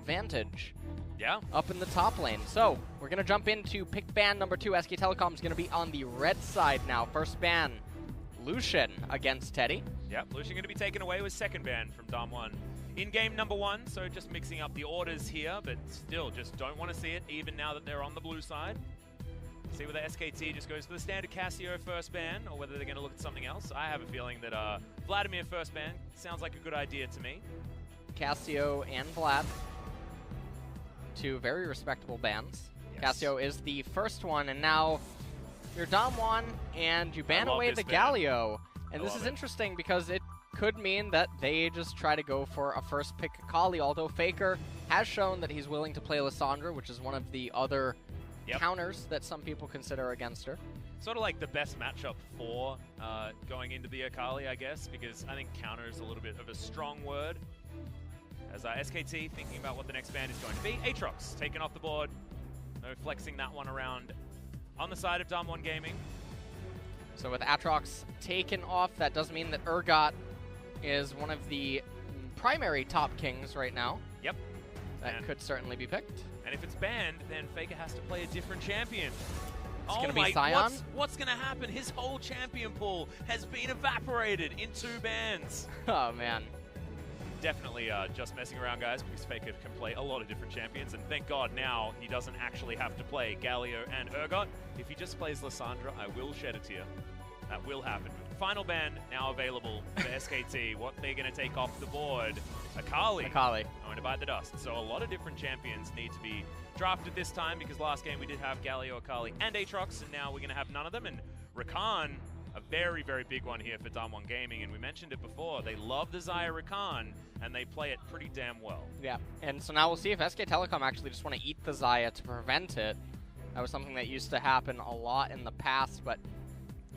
advantage. Yeah. Up in the top lane. So, we're going to jump into pick ban number 2. SK Telecom is going to be on the red side now. First ban, Lucian against Teddy. Yep, Lucian going to be taken away with second ban from Dom1. In game number 1, so just mixing up the orders here, but still just don't want to see it, even now that they're on the blue side. See whether SKT just goes for the standard Cassio first ban, or whether they're going to look at something else. I have a feeling that Vladimir first ban sounds like a good idea to me. Cassio and Vlad. 2 very respectable bans. Yes. Cassio is the first one, and now you're Dom1, and you ban away the Galio. And this is interesting because it could mean that they just try to go for a first pick Akali, although Faker has shown that he's willing to play Lissandra, which is one of the other counters that some people consider against her. Sort of like the best matchup for going into the Akali, I guess, because I think counter is a little bit of a strong word. As SKT thinking about what the next ban is going to be. Aatrox taken off the board. No flexing that one around on the side of Dom1 Gaming. So with Aatrox taken off, that does mean that Urgot is one of the primary top kings right now. Yep. That could certainly be picked. And if it's banned, then Faker has to play a different champion. It's going to be Sion? What's going to happen? His whole champion pool has been evaporated in 2 bans. Oh, man. Definitely just messing around, guys, because Faker can play a lot of different champions, and thank God now he doesn't actually have to play Galio and Urgot. If he just plays Lissandra, I will shed a tear. That will happen. Final ban now available for SKT. What they're going to take off the board? Akali. Going to bite the dust. So a lot of different champions need to be drafted this time, because last game we did have Galio, Akali, and Aatrox, and now we're going to have none of them. And Rakan, a very, very big one here for Dom1 Gaming, and we mentioned it before. They love the Xayah Rakan, and they play it pretty damn well. Yeah, and so now we'll see if SK Telecom actually just want to eat the Xayah to prevent it. That was something that used to happen a lot in the past, but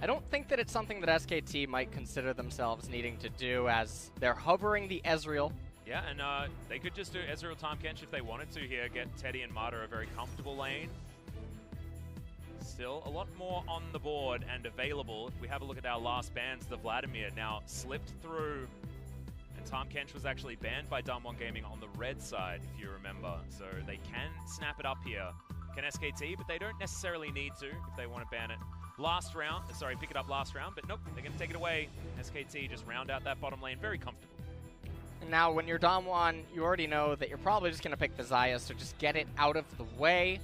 I don't think that it's something that SKT might consider themselves needing to do, as they're hovering the Ezreal. Yeah, and they could just do Ezreal Tahm Kench if they wanted to here, get Teddy and Marta a very comfortable lane. Still a lot more on the board and available. If we have a look at our last bans, the Vladimir now slipped through, and Tahm Kench was actually banned by Dom1 Gaming on the red side, if you remember. So they can snap it up here. Can SKT, but they don't necessarily need to if they want to ban it last round. Sorry, pick it up last round, but nope, they're going to take it away. SKT just round out that bottom lane very comfortably. And now when you're Dom1, you already know that you're probably just going to pick the Xayah, so just get it out of the way.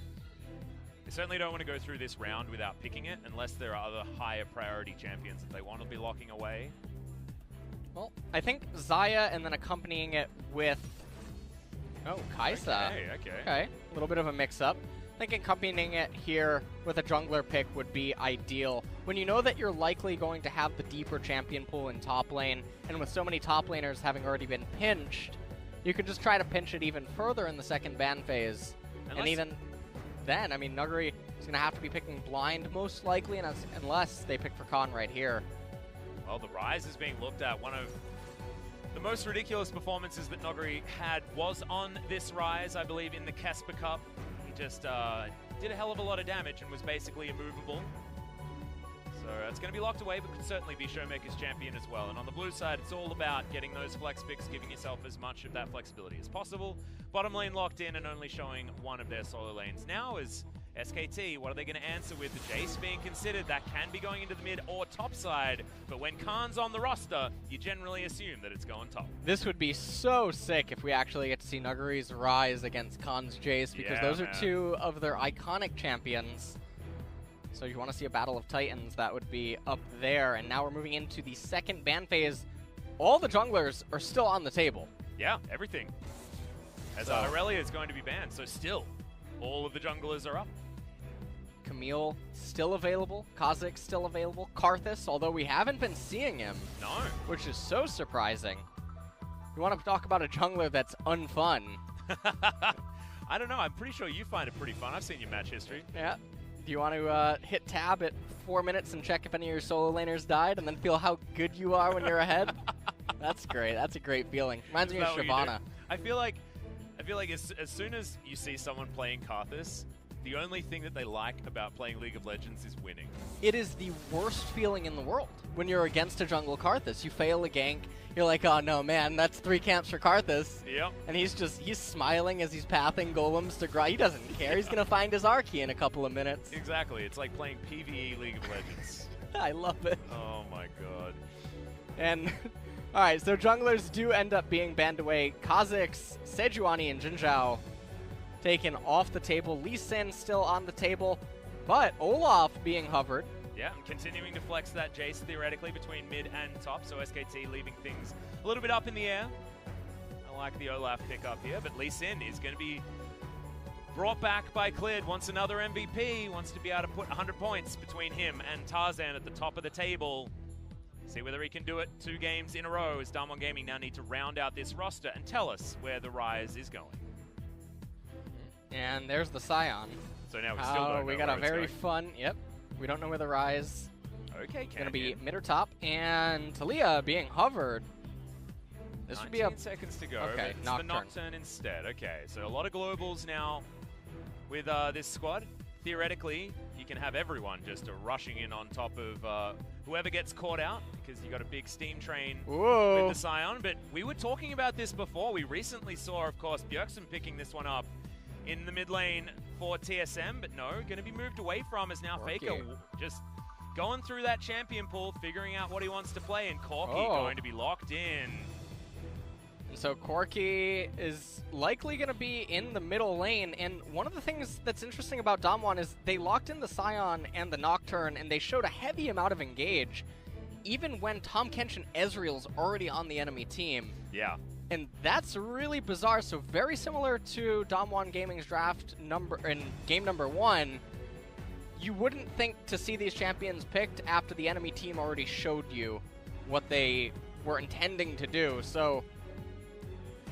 They certainly don't want to go through this round without picking it, unless there are other higher priority champions that they want to be locking away. Well, I think Xayah and then accompanying it with... Oh, Kai'Sa. Okay, a little bit of a mix-up. I think accompanying it here with a jungler pick would be ideal. When you know that you're likely going to have the deeper champion pool in top lane, and with so many top laners having already been pinched, you can just try to pinch it even further in the second ban phase. And even then, I mean, Nuguri is going to have to be picking blind most likely, and unless they pick for Khan right here. Well, the Rise is being looked at. One of the most ridiculous performances that Nuguri had was on this Rise, I believe, in the Casper Cup. Just did a hell of a lot of damage and was basically immovable. So it's going to be locked away, but could certainly be Showmaker's champion as well. And on the blue side, it's all about getting those flex picks, giving yourself as much of that flexibility as possible. Bottom lane locked in and only showing one of their solo lanes. Now is SKT. What are they going to answer with? The Jace being considered. That can be going into the mid or top side. But when Khan's on the roster, you generally assume that it's going top. This would be so sick if we actually get to see Nuguri's Rise against Khan's Jace, because those are 2 of their iconic champions. So if you want to see a Battle of Titans, that would be up there. And now we're moving into the second ban phase. All the junglers are still on the table. Yeah, everything. As Aurelia is going to be banned, so still, all of the junglers are up. Camille still available. Kha'Zix still available. Karthus, although we haven't been seeing him. No. Which is so surprising. You want to talk about a jungler that's unfun. I don't know. I'm pretty sure you find it pretty fun. I've seen your match history. Yeah. Do you want to hit tab at 4 minutes and check if any of your solo laners died and then feel how good you are when you're ahead? That's great. That's a great feeling. Reminds me of Shyvana. I feel like as soon as you see someone playing Karthus, the only thing that they like about playing League of Legends is winning. It is the worst feeling in the world when you're against a jungle Karthus. You fail a gank, you're like, oh no man, that's 3 camps for Karthus. Yep. And he's smiling as he's pathing golems to grind. He doesn't care. He's going to find his Archie in a couple of minutes. Exactly. It's like playing PvE League of Legends. I love it. Oh my god. And, alright, so junglers do end up being banned away. Kha'Zix, Sejuani, and Jinzhao taken off the table. Lee Sin still on the table, but Olaf being hovered. Yeah, and continuing to flex that Jace theoretically between mid and top, so SKT leaving things a little bit up in the air. I like the Olaf pickup here, but Lee Sin is going to be brought back by Clid, wants another MVP, wants to be able to put 100 points between him and Tarzan at the top of the table. See whether he can do it 2 games in a row, as Damwon Gaming now need to round out this roster and tell us where the Rise is going. And there's the Scion. So now we still don't know we got where a it's very going. fun, yep. We don't know where the Rise Okay, going to be, mid or top. And Talia being hovered. This would be 19 seconds to go. Okay, It's Nocturne. the Nocturne instead. Okay, so a lot of globals now with this squad. Theoretically, you can have everyone just rushing in on top of whoever gets caught out, because you got a big steam train Whoa. with the Scion. But we were talking about this before. We recently saw, of course, Bjergsen picking this one up in the mid lane for TSM, but no, going to be moved away from as now Corky. Faker just going through that champion pool, figuring out what he wants to play, and Corky going to be locked in. So Corky is likely going to be in the middle lane, and one of the things that's interesting about Damwon is they locked in the Scion and the Nocturne, and they showed a heavy amount of engage, even when Tahm Kench and Ezreal's already on the enemy team. Yeah. And that's really bizarre. So very similar to Damwon Gaming's draft in game number 1, you wouldn't think to see these champions picked after the enemy team already showed you what they were intending to do. So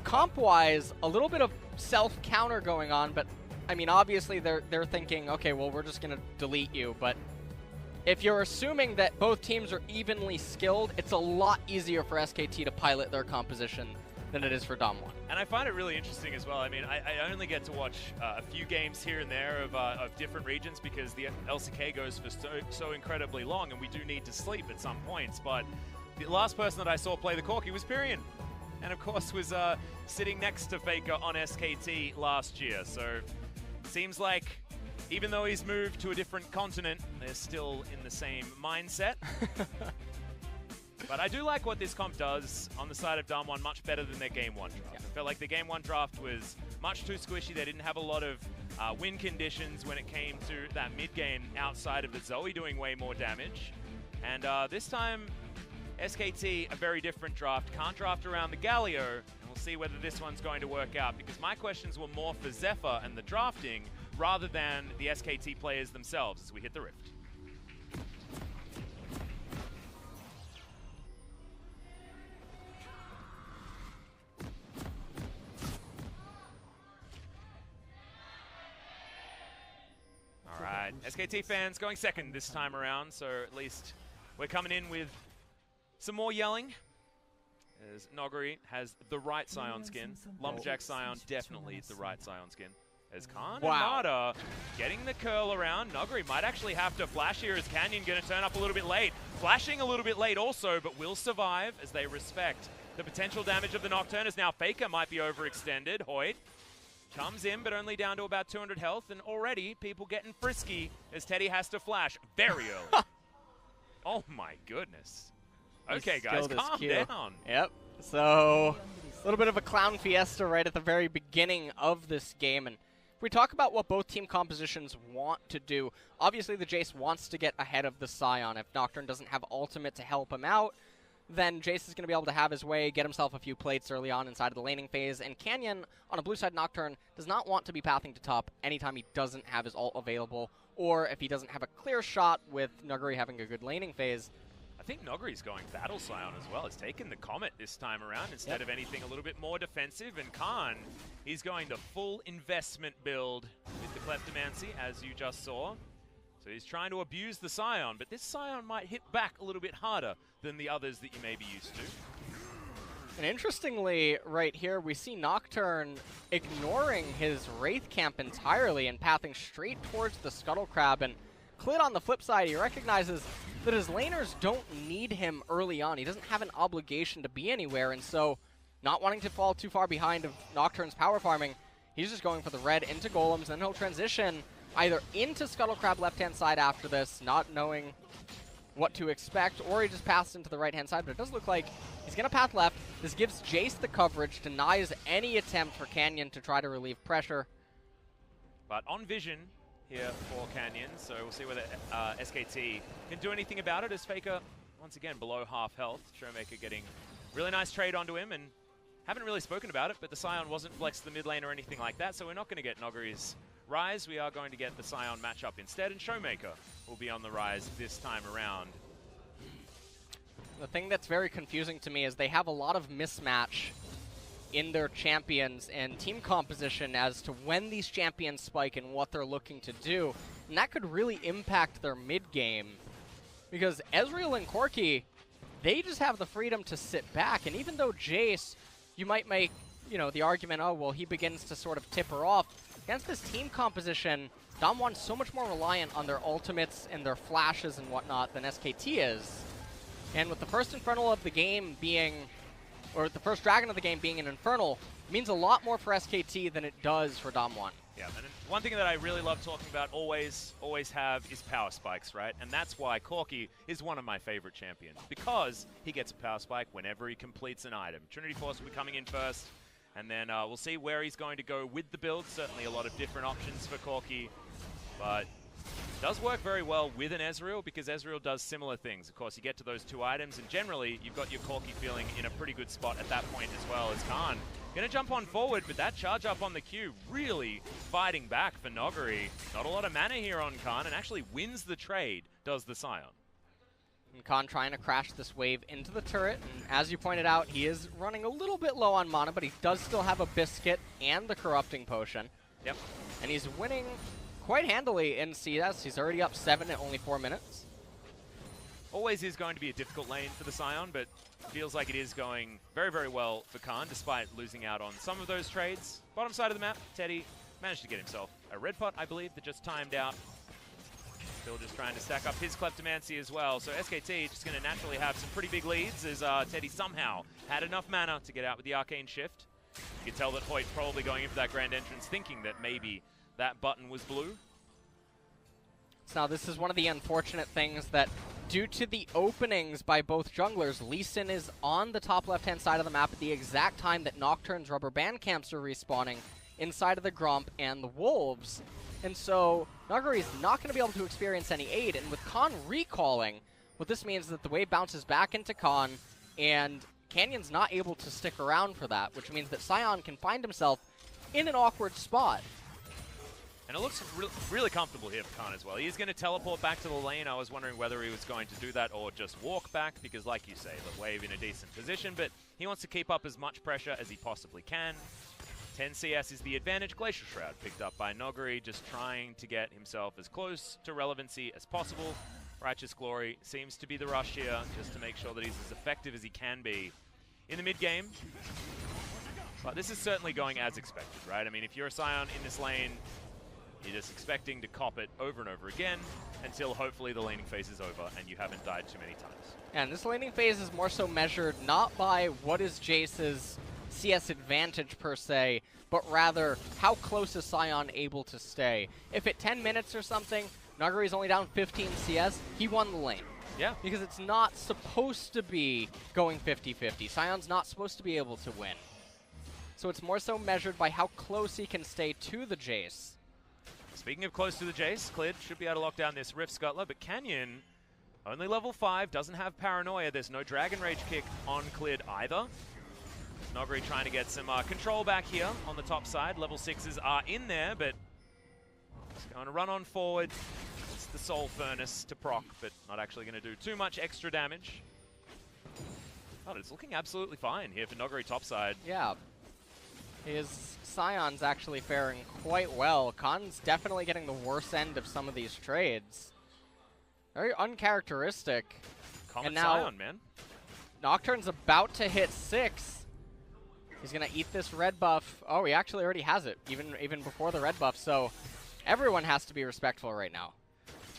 comp-wise, a little bit of self-counter going on, but I mean, obviously they're thinking, okay, well, we're just going to delete you. But if you're assuming that both teams are evenly skilled, it's a lot easier for SKT to pilot their composition than it is for Damwon. And I find it really interesting as well. I mean, I only get to watch a few games here and there of different regions, because the LCK goes for so incredibly long, and we do need to sleep at some points. But the last person that I saw play the Corky was Pyrion, and of course was sitting next to Faker on SKT last year. So seems like even though he's moved to a different continent, they're still in the same mindset. But I do like what this comp does on the side of Damwon much better than their Game 1 draft. Yeah. I felt like the Game 1 draft was much too squishy. They didn't have a lot of win conditions when it came to that mid game outside of the Zoe doing way more damage. And this time, SKT, a very different draft. Can't draft around the Galio, and we'll see whether this one's going to work out, because my questions were more for Zephyr and the drafting rather than the SKT players themselves as we hit the Rift. Alright, SKT fans going second this time around, so at least we're coming in with some more yelling, as Noguri has the right Scion skin. Lumberjack Scion definitely the right Scion skin. As Khan and Nada getting the curl around. Noguri might actually have to flash here, as Canyon going to turn up a little bit late. Flashing a little bit late also, but will survive as they respect the potential damage of the Nocturne, as now Faker might be overextended. Hoyt comes in, but only down to about 200 health, and already people getting frisky as Teddy has to flash very early. Oh my goodness. Okay, guys, calm down. Yep. So, a little bit of a clown fiesta right at the very beginning of this game. And if we talk about what both team compositions want to do, obviously the Jace wants to get ahead of the Scion. If Nocturne doesn't have ultimate to help him out, then Jace is going to be able to have his way, get himself a few plates early on inside of the laning phase. And Canyon, on a blue side Nocturne, does not want to be pathing to top anytime he doesn't have his ult available, or if he doesn't have a clear shot with Nuguri having a good laning phase. I think Noguri's going Battle Scion as well. He's taken the Comet this time around instead of anything a little bit more defensive. And Khan, he's going to full investment build with the Kleptomancy, as you just saw. So he's trying to abuse the Scion, but this Scion might hit back a little bit harder than the others that you may be used to. And interestingly, right here, we see Nocturne ignoring his Wraith camp entirely and pathing straight towards the Scuttle Crab. And Clid, on the flip side, he recognizes that his laners don't need him early on. He doesn't have an obligation to be anywhere, and so not wanting to fall too far behind of Nocturne's power farming, he's just going for the red into golems, then he'll transition either into Scuttle Crab left-hand side after this, not knowing what to expect, or he just passes into the right-hand side, but it does look like he's going to path left. This gives Jace the coverage, denies any attempt for Canyon to try to relieve pressure. But on vision here for Canyon, so we'll see whether SKT can do anything about it, as Faker, once again, below half health. Showmaker getting really nice trade onto him, and haven't really spoken about it, but the Scion wasn't flexed to the mid lane or anything like that, so we're not going to get Nogari's Rise. We are going to get the Scion matchup instead, and Showmaker will be on the Rise this time around. The thing that's very confusing to me is they have a lot of mismatch in their champions and team composition as to when these champions spike and what they're looking to do, and that could really impact their mid game, because Ezreal and Corki, they just have the freedom to sit back, and even though Jace, you might make, you know, the argument, oh, well, he begins to sort of tip her off. Against this team composition, Damwon's so much more reliant on their ultimates and their flashes and whatnot than SKT is. And with the first Infernal of the game being, or the first Dragon of the game being an Infernal, means a lot more for SKT than it does for Damwon. Yeah, and one thing that I really love talking about, always have, is power spikes, right? And that's why Corki is one of my favorite champions, because he gets a power spike whenever he completes an item. Trinity Force will be coming in first, and then we'll see where he's going to go with the build. Certainly a lot of different options for Corki, but it does work very well with an Ezreal, because Ezreal does similar things. Of course, you get to those two items, and generally, you've got your Corki feeling in a pretty good spot at that point as well as Khan. Gonna jump on forward, but that charge up on the Q really fighting back for Nogari. Not a lot of mana here on Khan, and actually wins the trade, does the Scion. And Khan trying to crash this wave into the turret, and as you pointed out, he is running a little bit low on mana, but he does still have a Biscuit and the Corrupting Potion. Yep. And he's winning quite handily in CS. He's already up 7 in only 4 minutes. Always is going to be a difficult lane for the Scion, but feels like it is going very, very well for Khan, despite losing out on some of those trades. Bottom side of the map, Teddy managed to get himself a red pot, I believe, that just timed out. Still just trying to stack up his Kleptomancy as well. So SKT just going to naturally have some pretty big leads, as Teddy somehow had enough mana to get out with the Arcane Shift. You can tell that Hoyt probably going in for that Grand Entrance thinking that maybe that button was blue. So now this is one of the unfortunate things that, due to the openings by both junglers, Lee Sin is on the top left-hand side of the map at the exact time that Nocturne's rubber band camps are respawning inside of the Grump and the Wolves. And so Nogari is not going to be able to experience any aid, and with Khan recalling, what this means is that the wave bounces back into Khan, and Canyon's not able to stick around for that, which means that Scion can find himself in an awkward spot. And it looks really comfortable here for Khan as well. He's going to teleport back to the lane. I was wondering whether he was going to do that or just walk back, because like you say, the wave in a decent position, but he wants to keep up as much pressure as he possibly can. 10 CS is the advantage. Glacial Shroud picked up by Nogari, just trying to get himself as close to relevancy as possible. Righteous Glory seems to be the rush here, just to make sure that he's as effective as he can be in the mid game. But this is certainly going as expected, right? I mean, if you're a Scion in this lane, you're just expecting to cop it over and over again until hopefully the laning phase is over and you haven't died too many times. And this laning phase is more so measured not by what is Jace's CS advantage per se, but rather how close is Scion able to stay. If at 10 minutes or something, Nogari's only down 15 CS, he won the lane. Yeah. Because it's not supposed to be going 50-50. Scion's not supposed to be able to win. So it's more so measured by how close he can stay to the Jace. Speaking of close to the Jace, Clid should be able to lock down this Rift Scuttler, but Canyon, only level 5, doesn't have Paranoia. There's no Dragon Rage kick on Clid either. Nogari trying to get some control back here on the top side. Level 6s are in there, but he's going to run on forward. It's the Soul Furnace to proc, but not actually going to do too much extra damage. Oh, it's looking absolutely fine here for Nogari topside. Yeah. His Scion's actually faring quite well. Khan's definitely getting the worst end of some of these trades. Very uncharacteristic. Common and now Scion, man. Nocturne's about to hit 6, He's going to eat this red buff. Oh, he actually already has it, even before the red buff. So everyone has to be respectful right now.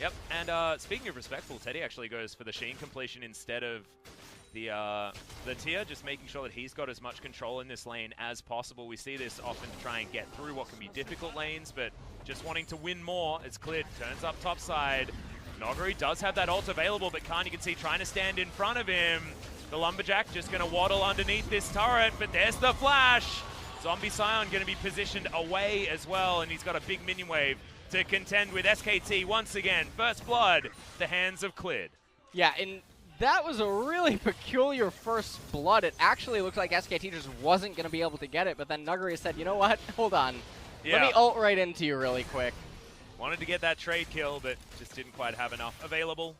Yep, and speaking of respectful, Teddy actually goes for the Sheen completion instead of the tier, just making sure that he's got as much control in this lane as possible. We see this often to try and get through what can be difficult lanes, but just wanting to win more as Clid turns up top side. Noguri does have that ult available, but Khan, you can see, trying to stand in front of him. The Lumberjack just going to waddle underneath this turret, but there's the flash. Zombie Scion going to be positioned away as well, and he's got a big minion wave to contend with. SKT once again. First blood, the hands of Clid. Yeah, and that was a really peculiar first blood. It actually looked like SKT just wasn't going to be able to get it, but then Nuguri said, you know what? Hold on. Yeah. Let me ult right into you really quick. Wanted to get that trade kill, but just didn't quite have enough available.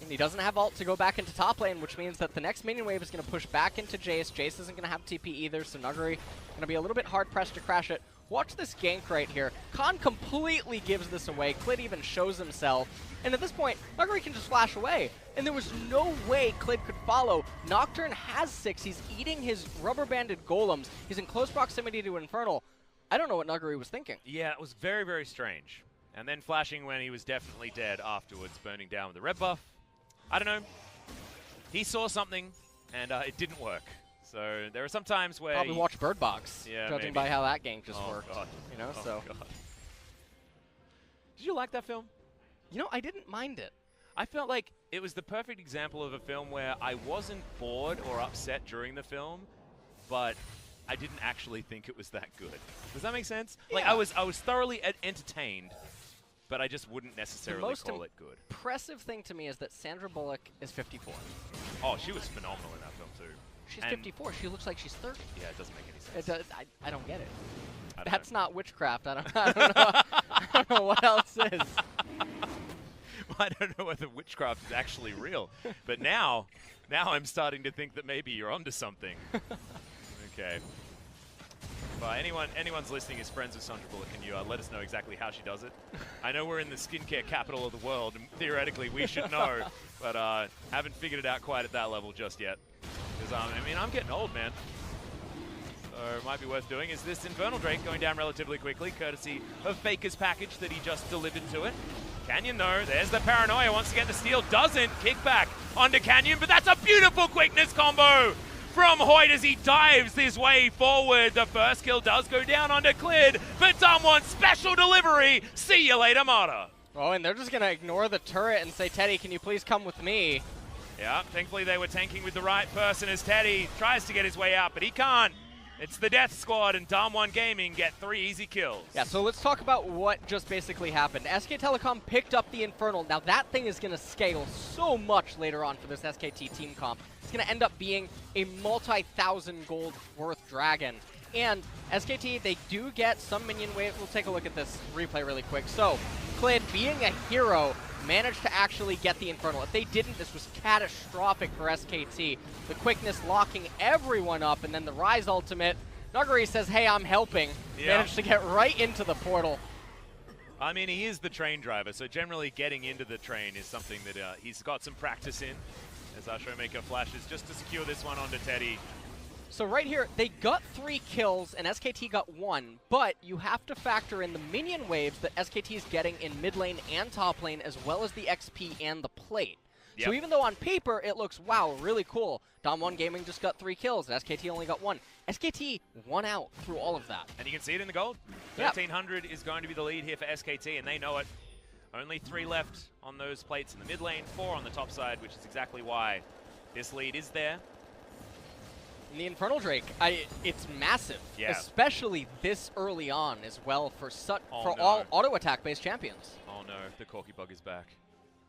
And he doesn't have ult to go back into top lane, which means that the next minion wave is going to push back into Jace. Jace isn't going to have TP either, so Nuguri going to be a little bit hard-pressed to crash it. Watch this gank right here. Khan completely gives this away. Clid even shows himself. And at this point, Nuguri can just flash away. And there was no way Clid could follow. Nocturne has 6. He's eating his rubber-banded golems. He's in close proximity to Infernal. I don't know what Nuguri was thinking. Yeah, it was very, very strange. And then flashing when he was definitely dead afterwards, burning down with the red buff. I don't know. He saw something, and it didn't work. So there are some times where... Probably watch Bird Box, judging by how that gank just worked. God. You know, God. Did you like that film? You know, I didn't mind it. I felt like it was the perfect example of a film where I wasn't bored or upset during the film, but I didn't actually think it was that good. Does that make sense? Yeah. Like, I was thoroughly entertained, but I just wouldn't necessarily call it good. The impressive thing to me is that Sandra Bullock is 54. Oh, she was phenomenal in that film too. She's 54. She looks like she's 30. Yeah, it doesn't make any sense. I don't get it. That's not witchcraft. I don't know. I don't know what else is. Well, I don't know whether witchcraft is actually real, but now I'm starting to think that maybe you're onto something. Okay. Well, anyone's listening is friends with Sandra Bullock. Can you let us know exactly how she does it? I know we're in the skincare capital of the world, and theoretically we should know, but haven't figured it out quite at that level just yet. Because I mean, I'm getting old, man. So it might be worth doing. Is this Infernal Drake going down relatively quickly, courtesy of Faker's package that he just delivered to it? Canyon, though, there's the Paranoia. Wants to get the steal, doesn't. Kick back onto Canyon, but that's a beautiful quickness combo from Hoyt as he dives his way forward. The first kill does go down onto Clid, but someone special delivery. See you later, Mata. Oh, and they're just going to ignore the turret and say, Teddy, can you please come with me? Yeah, thankfully they were tanking with the right person as Teddy tries to get his way out, but he can't. It's the Death Squad, and Dom1 Gaming get 3 easy kills. Yeah, so let's talk about what just basically happened. SK Telecom picked up the Infernal. Now that thing is going to scale so much later on for this SKT team comp. It's going to end up being a multi-thousand gold worth dragon. And SKT, they do get some minion wave. We'll take a look at this replay really quick. So, Clid, being a hero, managed to actually get the Infernal. If they didn't, this was catastrophic for SKT. The quickness locking everyone up, and then the Rise ultimate. Nuguri says, hey, I'm helping. Yeah. Managed to get right into the portal. I mean, he is the train driver, so generally getting into the train is something that he's got some practice in. As our Showmaker flashes just to secure this one onto Teddy. So right here, they got 3 kills and SKT got 1, but you have to factor in the minion waves that SKT is getting in mid lane and top lane, as well as the XP and the plate. Yep. So even though on paper it looks, wow, really cool, Dom1 Gaming just got 3 kills and SKT only got 1. SKT won out through all of that. And you can see it in the gold. Yep. 1300 is going to be the lead here for SKT, and they know it. Only 3 left on those plates in the mid lane, 4 on the top side, which is exactly why this lead is there. And the Infernal Drake, it's massive, especially this early on as well for all auto attack based champions. Oh no, the Corky Bug is back.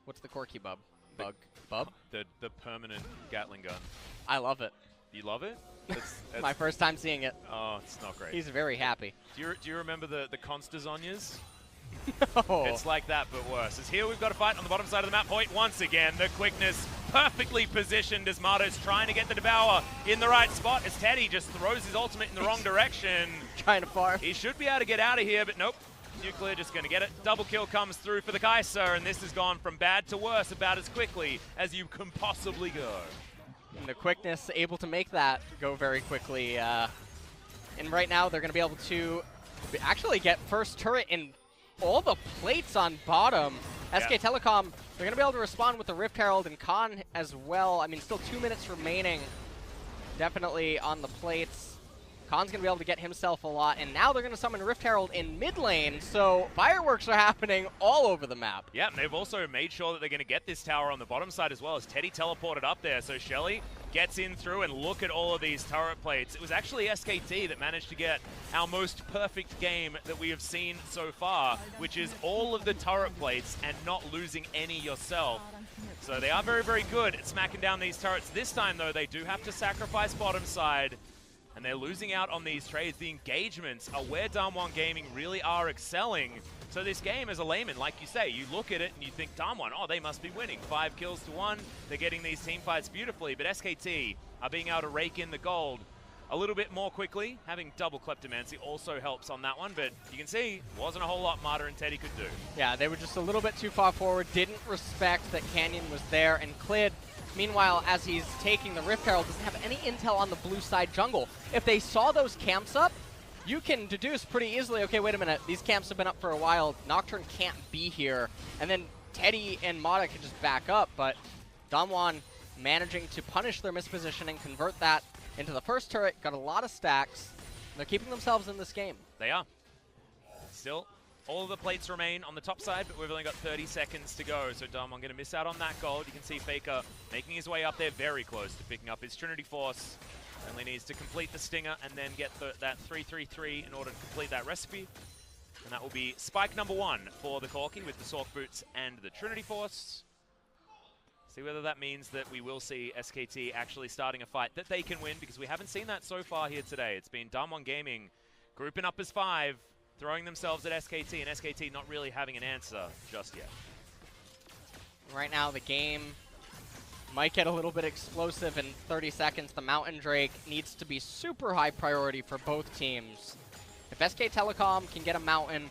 What's the Corky Bug? The permanent Gatling gun. I love it. You love it? That's my first time seeing it. Oh, it's not great. He's very happy. Do you remember the Constazonias? No. It's like that, but worse. As here we've got a fight on the bottom side of the map point once again. The quickness perfectly positioned as Mato's trying to get the Devour in the right spot as Teddy just throws his ultimate in the wrong direction. Trying to farm. He should be able to get out of here, but nope. Nuclear just going to get it. Double kill comes through for the Kai'Sa, and this has gone from bad to worse about as quickly as you can possibly go. And the quickness able to make that go very quickly. And right now, they're going to be able to actually get first turret in all the plates on bottom. SK Telecom, they're going to be able to respond with the Rift Herald and Khan as well. I mean, still 2 minutes remaining. Definitely on the plates. Khan's going to be able to get himself a lot, and now they're going to summon Rift Herald in mid lane, so fireworks are happening all over the map. Yeah, and they've also made sure that they're going to get this tower on the bottom side as well, as Teddy teleported up there, so Shelly gets in through, and look at all of these turret plates. It was actually SKT that managed to get our most perfect game that we have seen so far, which is all of the turret plates and not losing any yourself. So they are very, very good at smacking down these turrets. This time, though, they do have to sacrifice bottom side, and they're losing out on these trades. The engagements are where Damwon Gaming really are excelling. So this game, as a layman, like you say, you look at it and you think, Damwon, oh, they must be winning. 5 kills to 1. They're getting these team fights beautifully. But SKT are being able to rake in the gold a little bit more quickly. Having double Kleptomancy also helps on that one. But you can see, wasn't a whole lot Martyr and Teddy could do. Yeah, they were just a little bit too far forward. Didn't respect that Canyon was there. And Clid, meanwhile, as he's taking the Rift Herald, doesn't have any intel on the blue side jungle. If they saw those camps up, you can deduce pretty easily, okay, wait a minute, these camps have been up for a while, Nocturne can't be here, and then Teddy and Mata can just back up, but Damwon managing to punish their mispositioning, convert that into the first turret, got a lot of stacks. They're keeping themselves in this game. They are. Still, all of the plates remain on the top side, but we've only got 30 seconds to go, so Damwon going to miss out on that gold. You can see Faker making his way up there, very close to picking up his Trinity Force. Only needs to complete the Stinger and then get that 3-3-3 in order to complete that recipe. And that will be spike number 1 for the Corki with the Sork Boots and the Trinity Force. See whether that means that we will see SKT actually starting a fight that they can win, because we haven't seen that so far here today. It's been Damwon Gaming grouping up as 5, throwing themselves at SKT, and SKT not really having an answer just yet. Right now the game might get a little bit explosive in 30 seconds. The Mountain Drake needs to be super high priority for both teams. If SK Telecom can get a Mountain,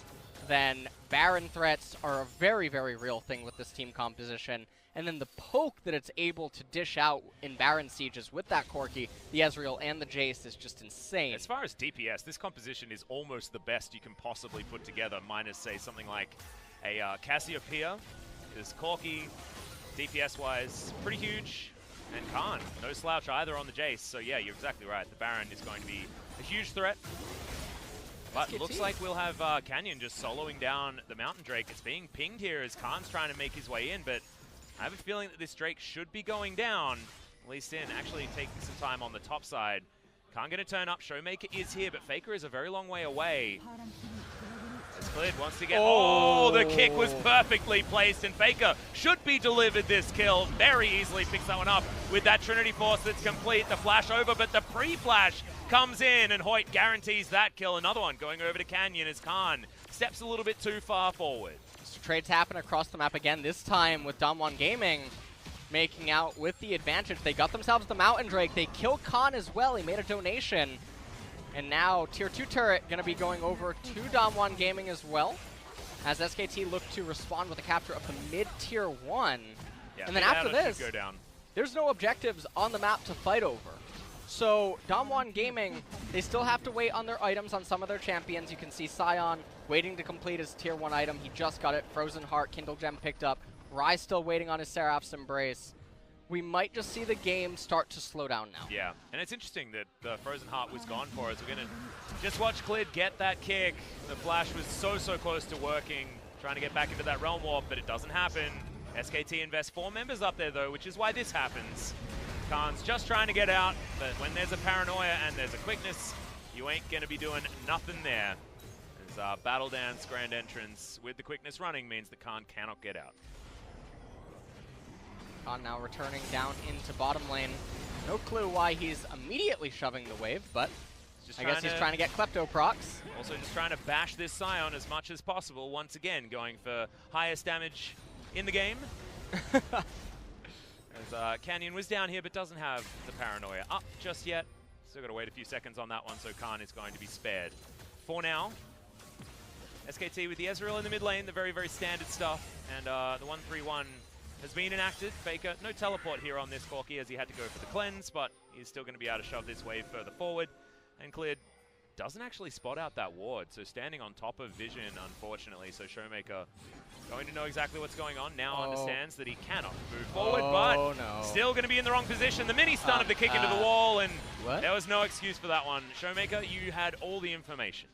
then Baron threats are a very, very real thing with this team composition. And then the poke that it's able to dish out in Baron sieges with that Corki, the Ezreal, and the Jace is just insane. As far as DPS, this composition is almost the best you can possibly put together, minus, say, something like a Cassiopeia. Because Corki, DPS-wise, pretty huge. And Khan, no slouch either on the Jace. So yeah, you're exactly right. The Baron is going to be a huge threat. But it looks like we'll have Canyon just soloing down the Mountain Drake. It's being pinged here as Khan's trying to make his way in, but I have a feeling that this Drake should be going down, at least in actually taking some time on the top side. Khan going to turn up. Showmaker is here, but Faker is a very long way away. As Clid wants to get... Oh, the kick was perfectly placed, and Faker should be delivered this kill. Very easily picks that one up with that Trinity Force that's complete. The flash over, but the pre-flash comes in, and Hoyt guarantees that kill. Another one going over to Canyon as Khan steps a little bit too far forward. So trades happen across the map again, this time with Damwon Gaming making out with the advantage. They got themselves the Mountain Drake. They killed Khan as well. He made a donation. And now Tier 2 turret going to be going over to Damwon Gaming as well, as SKT look to respond with a capture of the mid-Tier 1. Yeah, and then after this, there's no objectives on the map to fight over. So Damwon Gaming, they still have to wait on their items on some of their champions. You can see Sion waiting to complete his Tier 1 item. He just got it. Frozen Heart, Kindle Gem picked up. Rai still waiting on his Seraph's Embrace. We might just see the game start to slow down now. Yeah, and it's interesting that the Frozen Heart was gone for us. We're going to just watch Clid get that kick. The flash was so close to working, trying to get back into that Realm Warp, but it doesn't happen. SKT invests 4 members up there, though, which is why this happens. Khan's just trying to get out, but when there's a Paranoia and there's a Quickness, you ain't going to be doing nothing there. As Battle Dance Grand Entrance with the Quickness running means that Khan cannot get out. Khan now returning down into bottom lane. No clue why he's immediately shoving the wave, but I guess he's trying to get Klepto procs. Also just trying to bash this Sion as much as possible. Once again, going for highest damage in the game. As Canyon was down here, but doesn't have the Paranoia up just yet. Still got to wait a few seconds on that one, so Khan is going to be spared. For now, SKT with the Ezreal in the mid lane, the very, very standard stuff. And the 1-3-1 has been enacted. Faker, no teleport here on this Corki as he had to go for the cleanse, but he's still going to be able to shove this wave further forward. And Clid doesn't actually spot out that ward. So standing on top of vision, unfortunately. So Showmaker going to know exactly what's going on. Now understands that he cannot move forward, but still going to be in the wrong position. The mini stun of the kick into the wall, and there was no excuse for that one. Showmaker, you had all the information.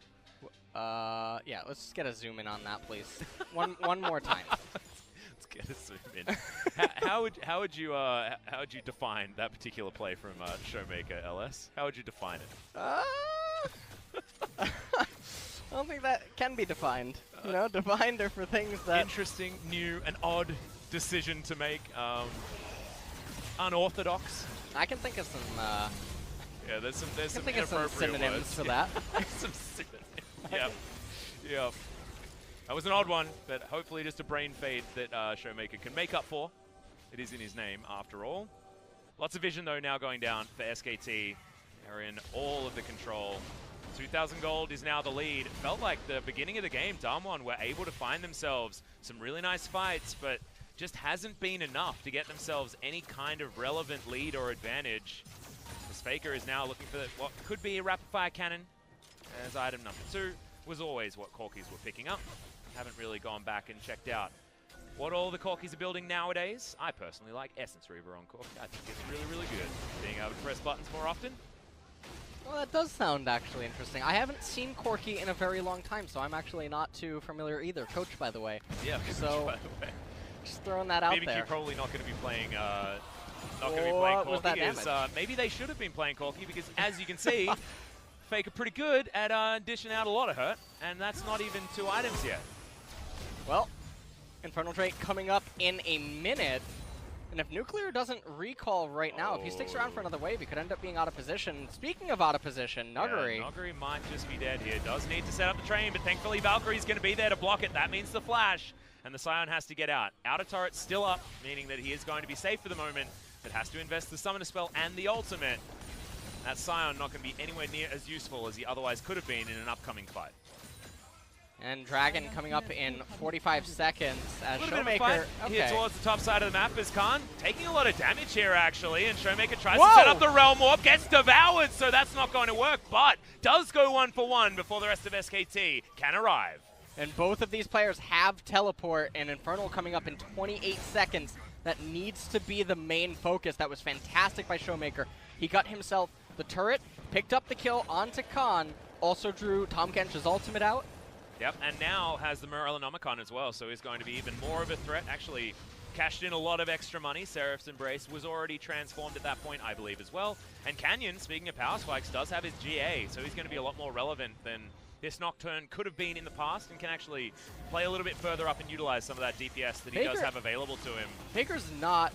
Yeah, let's just get a zoom in on that, please. one more time. Let's get a zoom in. how would you define that particular play from Showmaker, LS? How would you define it? I don't think that can be defined. You know, defined are for things that... Interesting, new, and odd decision to make. Unorthodox. I can think of some... yeah, there's some inappropriate some synonyms words for that. Some synonyms. Yep. Yep. That was an odd one, but hopefully just a brain fade that Showmaker can make up for. It is in his name, after all. Lots of vision, though, now going down for SKT. They're in all of the control. 2,000 gold is now the lead. It felt like the beginning of the game, Damwon were able to find themselves some really nice fights, but just hasn't been enough to get themselves any kind of relevant lead or advantage. As Faker is now looking for what could be a rapid-fire cannon, as item number 2 was always what Corkies were picking up. Haven't really gone back and checked out what all the Corkies are building nowadays. I personally like Essence Reaver on Corki. I think it's really, really good. Being able to press buttons more often. Well, that does sound actually interesting. I haven't seen Corki in a very long time, so I'm actually not too familiar either. Coach, by the way. Yeah, so by the way. Just throwing that out there. BBQ probably not going to be playing. Corki. Maybe they should have been playing Corki because, as you can see, Faker pretty good at dishing out a lot of hurt, and that's not even 2 items yet. Well, Infernal Drake coming up in a minute. And if Nuclear doesn't recall right now, if he sticks around for another wave, he could end up being out of position. Speaking of out of position, Nuguri. Yeah, Nuguri might just be dead here. Does need to set up the train, but thankfully Valkyrie's going to be there to block it. That means the flash, and the Scion has to get out. Outer turret still up, meaning that he is going to be safe for the moment, but has to invest the Summoner Spell and the ultimate. That Scion not going to be anywhere near as useful as he otherwise could have been in an upcoming fight. And Dragon coming up in 45 seconds as Showmaker. Here towards the top side of the map is Khan taking a lot of damage here actually, and Showmaker tries to set up the Realm Warp, gets devoured, so that's not going to work, but does go 1-for-1 before the rest of SKT can arrive. And both of these players have teleport, and Infernal coming up in 28 seconds. That needs to be the main focus. That was fantastic by Showmaker. He got himself the turret, picked up the kill onto Khan, also drew Tahm Kench's ultimate out. Yep, and now has the Morellonomicon as well, so he's going to be even more of a threat. Actually, cashed in a lot of extra money. Seraph's Embrace was already transformed at that point, I believe, as well. And Canyon, speaking of Power Spikes, does have his GA, so he's going to be a lot more relevant than this Nocturne could have been in the past, and can actually play a little bit further up and utilize some of that DPS that he does have available to him. Faker's not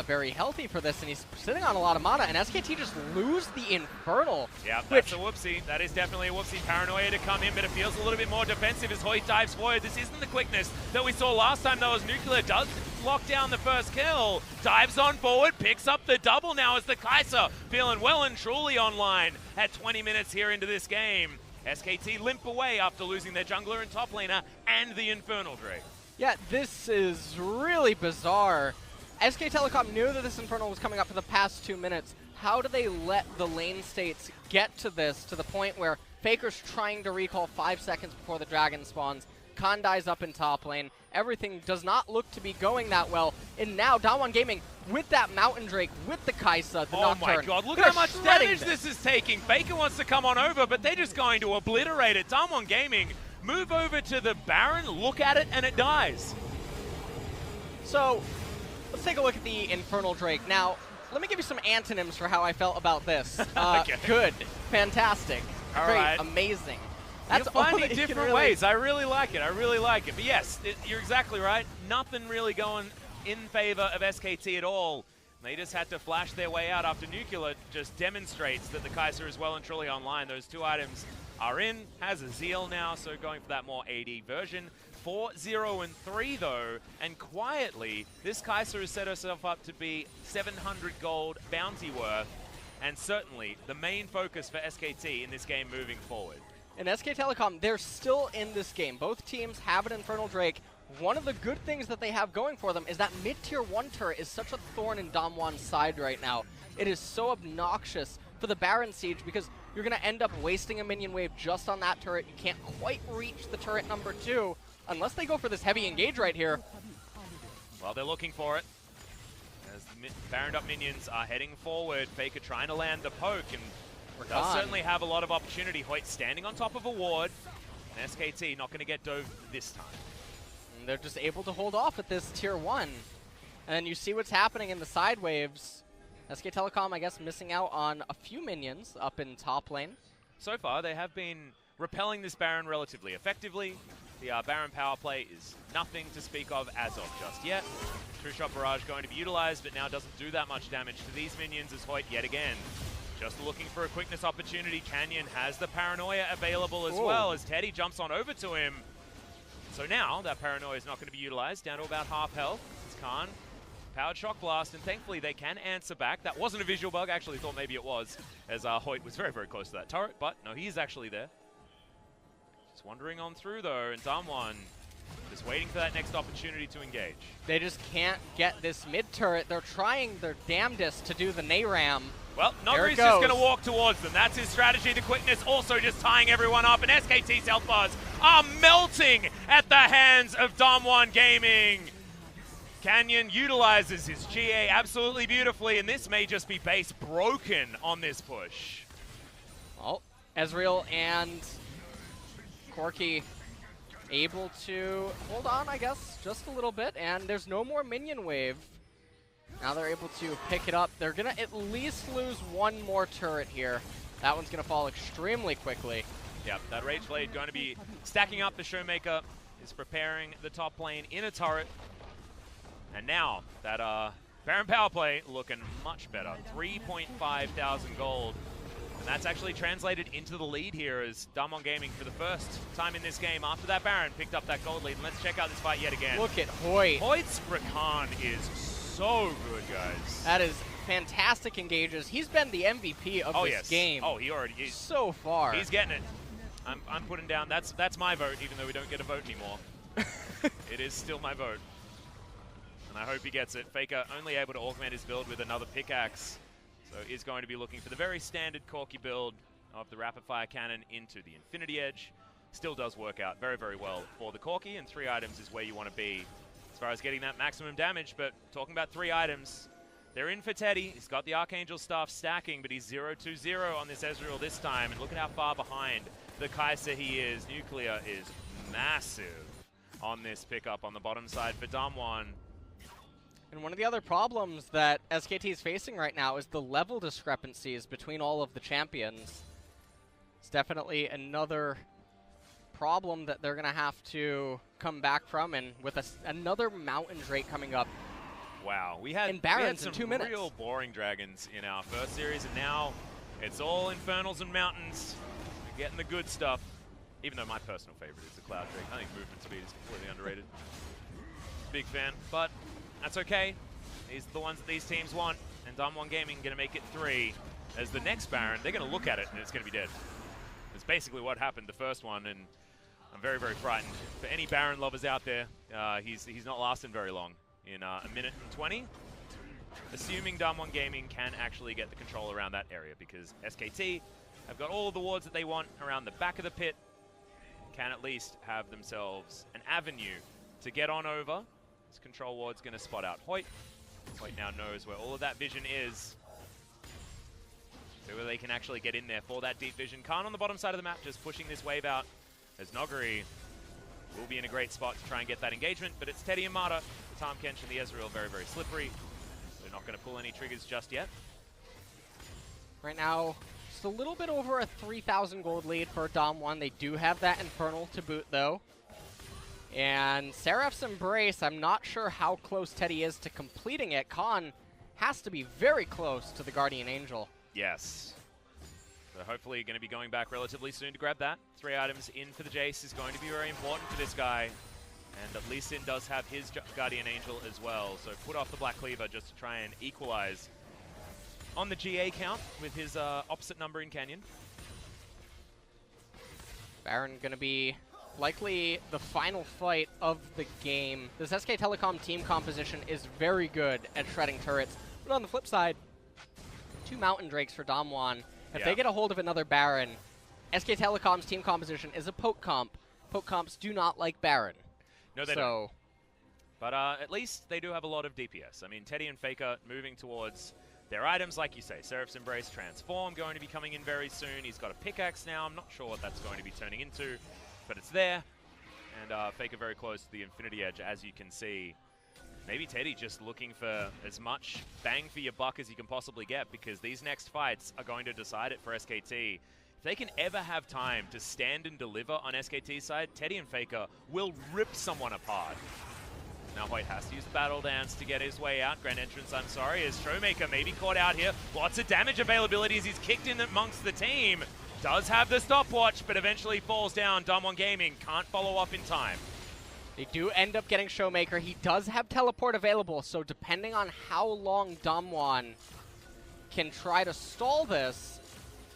very healthy for this, and he's sitting on a lot of mana, and SKT just lose the Infernal. Yeah, that's a whoopsie. That is definitely a whoopsie. Paranoia to come in, but it feels a little bit more defensive as Hoyt dives forward. This isn't the quickness that we saw last time, though, as Nuclear does lock down the first kill. Dives on forward, picks up the double now as the Kai'Sa feeling well and truly online at 20 minutes here into this game. SKT limp away after losing their jungler and top laner and the Infernal Drake. Yeah, this is really bizarre. SK Telecom knew that this Infernal was coming up for the past 2 minutes. How do they let the lane states get to this, to the point where Faker's trying to recall 5 seconds before the Dragon spawns, Khan dies up in top lane, everything does not look to be going that well, and now Damwon Gaming with that Mountain Drake, with the Kai'Sa, the Nocturne. Oh my god, look how much damage this is taking. Faker wants to come on over, but they're just going to obliterate it. Damwon Gaming move over to the Baron, look at it, and it dies. So, let's take a look at the Infernal Drake. Now, let me give you some antonyms for how I felt about this. Okay. Good, fantastic, great, right. Amazing. You're finding different ways. I really like it. I really like it. But yes, you're exactly right. Nothing really going in favor of SKT at all. They just had to flash their way out after Nuclear just demonstrates that the Kai'Sa is well and truly online. Those 2 items are in. Has a Zeal now, so going for that more AD version. 4-0-3 though, and quietly, this Kai'Sa has set herself up to be 700 gold bounty worth, and certainly the main focus for SKT in this game moving forward. And SK Telecom, they're still in this game. Both teams have an Infernal Drake. One of the good things that they have going for them is that mid-tier 1 turret is such a thorn in Damwon's side right now. It is so obnoxious for the Baron Siege because you're going to end up wasting a minion wave just on that turret. You can't quite reach the turret number 2 unless they go for this heavy engage right here. Well, they're looking for it. As the Baroned up minions are heading forward, Faker trying to land the poke, and does certainly have a lot of opportunity. Hoyt standing on top of a ward, and SKT not going to get dove this time. And they're just able to hold off at this tier 1. And then you see what's happening in the side waves. SK Telecom, I guess, missing out on a few minions up in top lane. So far, they have been repelling this Baron relatively effectively. The Baron power play is nothing to speak of as of just yet. True Shot Barrage going to be utilized, but now doesn't do that much damage to these minions as Hoyt yet again just looking for a quickness opportunity. Canyon has the Paranoia available as well as Teddy jumps on over to him. So now that Paranoia is not going to be utilized, down to about half health. It's Khan. Powered Shock Blast, and thankfully they can answer back. That wasn't a visual bug, I actually thought maybe it was, as Hoyt was very, very close to that turret, but no, he's actually there. Just wandering on through though, and Damwon just waiting for that next opportunity to engage. They just can't get this mid turret. They're trying their damnedest to do the Nayram. Well, Nogri's just going to walk towards them. That's his strategy. The quickness also just tying everyone up, and SKT's health bars are melting at the hands of Damwon Gaming. Canyon utilizes his GA absolutely beautifully, and this may just be base broken on this push. Well, Ezreal and Corki able to hold on, I guess, just a little bit, and there's no more minion wave. Now they're able to pick it up. They're going to at least lose one more turret here. That one's going to fall extremely quickly. Yep, that Rage Blade going to be stacking up. The Showmaker is preparing the top lane in a turret. And now, that Baron power play looking much better. 3,500 gold. And that's actually translated into the lead here as Damwon Gaming, for the first time in this game, after that Baron, picked up that gold lead. And let's check out this fight yet again. Look at Hoyt. Hoyt's Rakan is so good, guys. That is fantastic engages. He's been the MVP of this game. Oh, he already is. So far. He's getting it. I'm putting down, that's my vote, even though we don't get a vote anymore. It is still my vote. And I hope he gets it. Faker only able to augment his build with another pickaxe. So is going to be looking for the very standard Corki build of the rapid fire cannon into the Infinity Edge. Still does work out very, very well for the Corki, and 3 items is where you want to be as far as getting that maximum damage. But talking about 3 items, they're in for Teddy. He's got the Archangel staff stacking, but he's 0-2-0 on this Ezreal this time. And look at how far behind the Kai'Sa he is. Nuclear is massive on this pickup on the bottom side for Damwon. And one of the other problems that SKT is facing right now is the level discrepancies between all of the champions. It's definitely another problem that they're going to have to come back from, and with another Mountain Drake coming up. Wow, we had Barons some in 2 minutes. Real boring dragons in our first series, and now it's all Infernals and Mountains. We're getting the good stuff, even though my personal favorite is the Cloud Drake. I think movement speed is completely underrated. Big fan, but that's okay. These are the ones that these teams want, and Damwon Gaming going to make it 3. As the next Baron, they're going to look at it, and it's going to be dead. It's basically what happened the first one, and I'm very, very frightened. For any Baron lovers out there, he's not lasting very long. In a minute and 20, assuming Damwon Gaming can actually get the control around that area, because SKT have got all of the wards that they want around the back of the pit, can at least have themselves an avenue to get on over. This control ward's going to spot out Hoyt. Hoyt now knows where all of that vision is, so where they can actually get in there for that deep vision. Khan on the bottom side of the map just pushing this wave out, as Nogri will be in a great spot to try and get that engagement, but it's Teddy and Mata, the Tahm Kench and the Ezreal, very, very slippery. They're not going to pull any triggers just yet. Right now, just a little bit over a 3,000 gold lead for Damwon. They do have that Infernal to boot, though. And Seraph's Embrace, I'm not sure how close Teddy is to completing it. Khan has to be very close to the Guardian Angel. Yes. So hopefully going to be going back relatively soon to grab that. 3 items in for the Jace is going to be very important for this guy. And Lee Sin does have his Guardian Angel as well. So put off the Black Cleaver just to try and equalize on the GA count with his opposite number in Canyon. Baron going to be likely the final fight of the game. This SK Telecom team composition is very good at shredding turrets. But on the flip side, 2 Mountain Drakes for Damwon If they get a hold of another Baron, SK Telecom's team composition is a poke comp. Poke comps do not like Baron. No, they don't. But at least they do have a lot of DPS. I mean, Teddy and Faker moving towards their items, like you say. Seraph's Embrace, Transform going to be coming in very soon. He's got a pickaxe now. I'm not sure what that's going to be turning into, but it's there. And Faker very close to the Infinity Edge, as you can see. Maybe Teddy just looking for as much bang for your buck as you can possibly get, because these next fights are going to decide it for SKT. If they can ever have time to stand and deliver on SKT's side, Teddy and Faker will rip someone apart. Now Hoyt has to use the Battle Dance to get his way out. Grand Entrance, I'm sorry, as Showmaker maybe caught out here. Lots of damage availability as he's kicked in amongst the team. Does have the stopwatch, but eventually falls down. Damwon Gaming can't follow up in time. They do end up getting Showmaker. He does have teleport available, so depending on how long Damwon can try to stall this,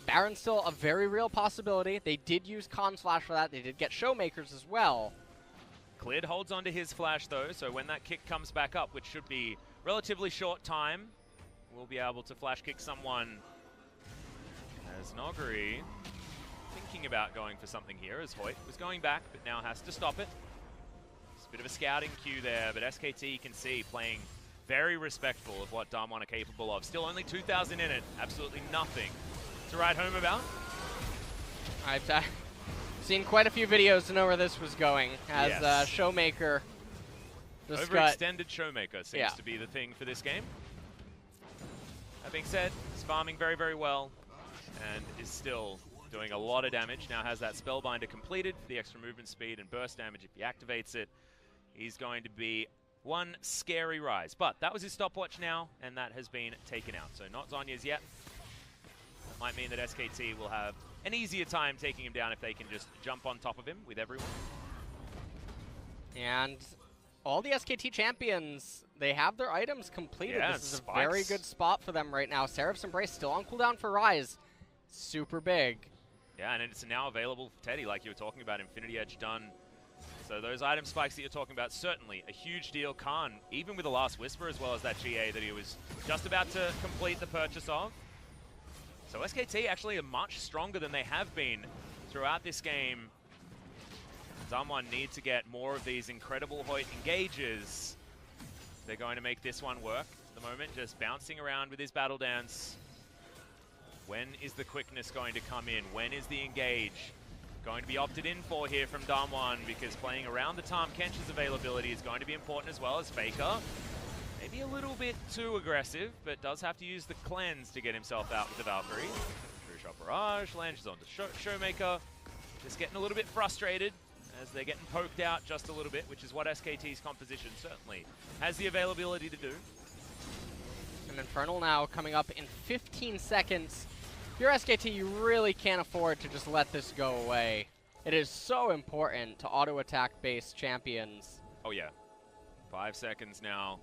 Baron's still a very real possibility. They did use Khan's Flash for that. They did get Showmakers as well. Clid holds onto his flash though, so when that kick comes back up, which should be relatively short time, we'll be able to flash kick someone. As Noguri thinking about going for something here, as Hoyt was going back, but now has to stop it. It's a bit of a scouting cue there, but SKT you can see playing very respectful of what Damwon are capable of. Still only 2,000 in it, absolutely nothing to write home about. I've seen quite a few videos to know where this was going, as Showmaker just overextended Showmaker seems to be the thing for this game. That being said, he's farming very, very well and is still doing a lot of damage. Now has that Spellbinder completed for the extra movement speed and burst damage. If he activates it, he's going to be one scary rise. But that was his stopwatch now, and that has been taken out. So not Zhonya's yet. That might mean that SKT will have an easier time taking him down if they can just jump on top of him with everyone. And all the SKT champions, they have their items completed. Yeah, this is a very good spot for them right now. Seraph's Embrace still on cooldown for Rise. Super big. Yeah, and it's now available for Teddy, like you were talking about. Infinity Edge done. So those item spikes that you're talking about, certainly a huge deal. Khan, even with the Last Whisper, as well as that GA that he was just about to complete the purchase of. So SKT actually are much stronger than they have been throughout this game. Someone needs to get more of these incredible Hoyt engages. They're going to make this one work. At the moment, just bouncing around with his Battle Dance. When is the quickness going to come in? When is the engage going to be opted in for here from Damwon? Because playing around the Tahm Kench's availability is going to be important as well as Faker. Maybe a little bit too aggressive, but does have to use the cleanse to get himself out with the Valkyrie. True Shot Barrage, lands onto Showmaker. Just getting a little bit frustrated as they're getting poked out just a little bit, which is what SKT's composition certainly has the availability to do. And Infernal now coming up in 15 seconds. If you're SKT, you really can't afford to just let this go away. It is so important to auto-attack based champions. Oh yeah, 5 seconds now.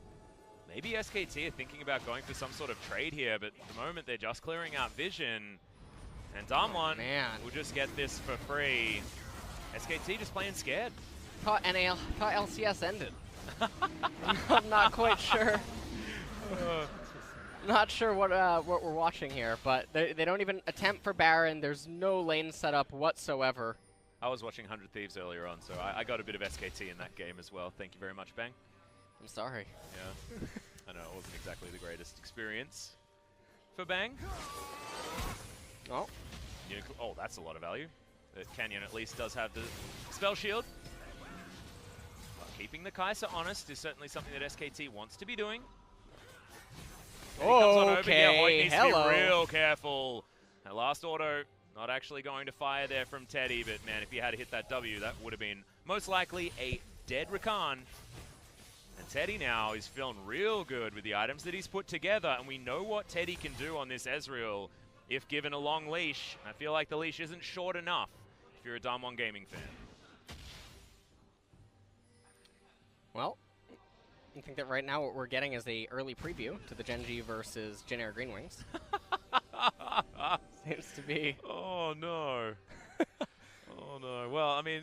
Maybe SKT are thinking about going for some sort of trade here, but at the moment they're just clearing out vision. And Damwon will just get this for free. SKT just playing scared. Thought LCS ended. I'm not quite sure. Not sure what we're watching here, but they don't even attempt for Baron. There's no lane setup whatsoever. I was watching 100 Thieves earlier on, so I got a bit of SKT in that game as well. Thank you very much, Bang. I'm sorry. Yeah. I know it wasn't exactly the greatest experience for Bang. Oh. Oh, that's a lot of value. Canyon at least does have the spell shield. But keeping the Kai'Sa honest is certainly something that SKT wants to be doing. Okay, Hoyt needs to be real careful. That last auto not actually going to fire there from Teddy, but man, if he had hit that W, that would have been most likely a dead Rakan. And Teddy now is feeling real good with the items that he's put together, and we know what Teddy can do on this Ezreal if given a long leash. I feel like the leash isn't short enough if you're a Damwon Gaming fan. Well, I think that right now what we're getting is a early preview to the Genji versus Jin Green Wings. Seems to be. Oh no. Oh no. Well, I mean,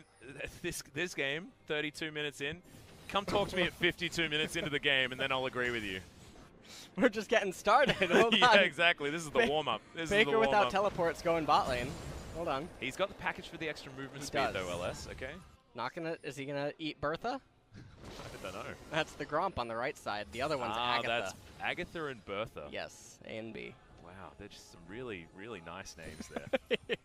this game, 32 minutes in. Come talk to me at 52 minutes into the game, and then I'll agree with you. We're just getting started. Hold yeah, on. exactly. This is the warm-up. Baker without teleports going bot lane. Hold on. He's got the package for the extra movement He speed, does. though, LS. Okay. Not gonna. Is he gonna eat Bertha? I don't know. That's the Gromp on the right side. The other one's Agatha. That's Agatha and Bertha. Yes, A and B. Wow, they're just some really, really nice names there. Yeah.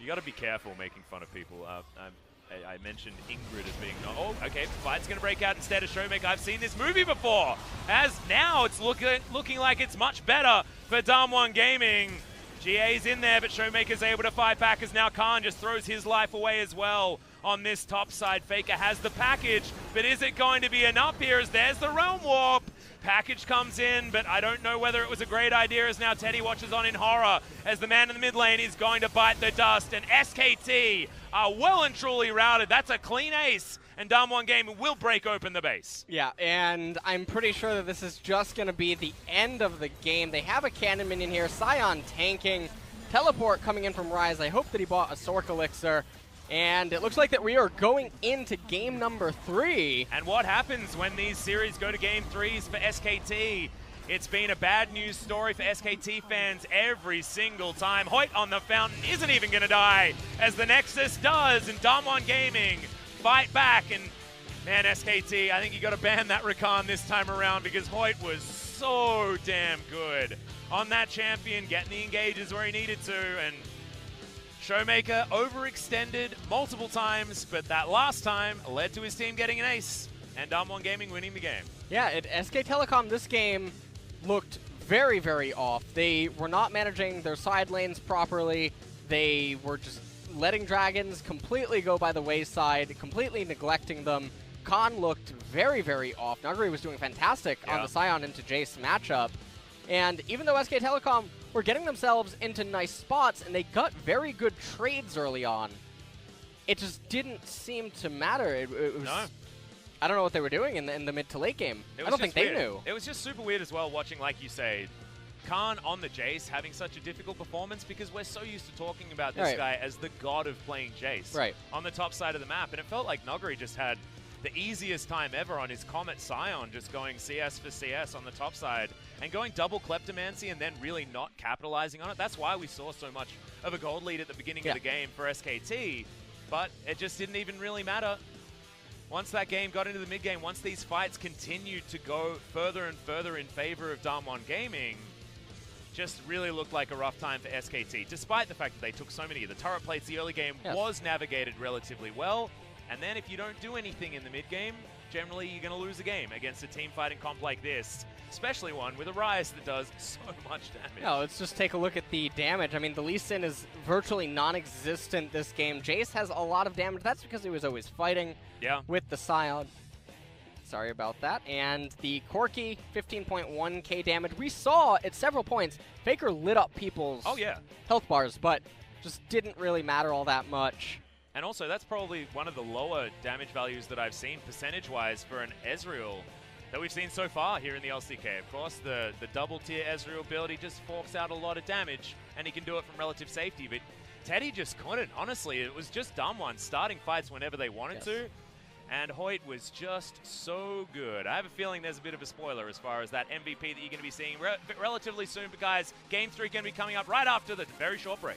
You got to be careful making fun of people. I mentioned Ingrid as being... Oh, okay, fight's going to break out instead of Showmaker. I've seen this movie before. As now it's looking like it's much better for Damwon Gaming. GA's in there, but Showmaker's able to fight back as now Khan just throws his life away as well on this top side. Faker has the package, but is it going to be enough here as there's the Realm Warp? Package comes in, but I don't know whether it was a great idea as now Teddy watches on in horror as the man in the mid lane is going to bite the dust, and SKT are well and truly routed. That's a clean ace, and Damwon Gaming will break open the base. Yeah, and I'm pretty sure that this is just going to be the end of the game. They have a cannon minion here, Sion tanking, teleport coming in from Ryze. I hope that he bought a Sork Elixir. And it looks like that we are going into game number 3. And what happens when these series go to game 3s for SKT? It's been a bad news story for SKT fans every single time. Hoyt on the fountain isn't even going to die, as the Nexus does, and Damwon Gaming fight back. And man, SKT, I think you got to ban that Rakan this time around, because Hoyt was so damn good on that champion, getting the engages where he needed to, and Showmaker overextended multiple times, but that last time led to his team getting an ace and Damwon Gaming winning the game. Yeah, SK Telecom this game looked very, very off. They were not managing their side lanes properly. They were just letting dragons completely go by the wayside, completely neglecting them. Khan looked very, very off. Nuguri was doing fantastic on the Sion into Jace matchup. And even though SK Telecom were getting themselves into nice spots and they got very good trades early on, it just didn't seem to matter. It was, no. I don't know what they were doing in the mid to late game. I don't think they knew. It was just super weird as well watching, like you say, Khan on the Jace having such a difficult performance, because we're so used to talking about this guy as the god of playing Jace on the top side of the map. And it felt like Nuguri just had the easiest time ever on his Comet Scion, just going CS for CS on the top side and going double Kleptomancy and then really not capitalizing on it. That's why we saw so much of a gold lead at the beginning of the game for SKT, but it just didn't even really matter. Once that game got into the mid game, once these fights continued to go further and further in favor of Damwon Gaming, just really looked like a rough time for SKT, despite the fact that they took so many of the turret plates. The early game was navigated relatively well. And then if you don't do anything in the mid-game, generally you're going to lose a game against a team fighting comp like this, especially one with a Ryze that does so much damage. No, let's just take a look at the damage. I mean, the Lee Sin is virtually non-existent this game. Jace has a lot of damage. That's because he was always fighting with the Scion. Sorry about that. And the Corki, 15.1k damage. We saw at several points, Faker lit up people's health bars, but just didn't really matter all that much. And also, that's probably one of the lower damage values that I've seen percentage-wise for an Ezreal that we've seen so far here in the LCK. Of course, the double-tier Ezreal build, he just forks out a lot of damage, and he can do it from relative safety. But Teddy just couldn't, honestly. It was just Damwon starting fights whenever they wanted to, and Hoyt was just so good. I have a feeling there's a bit of a spoiler as far as that MVP that you're going to be seeing relatively soon. But guys, Game 3 going to be coming up right after the very short break.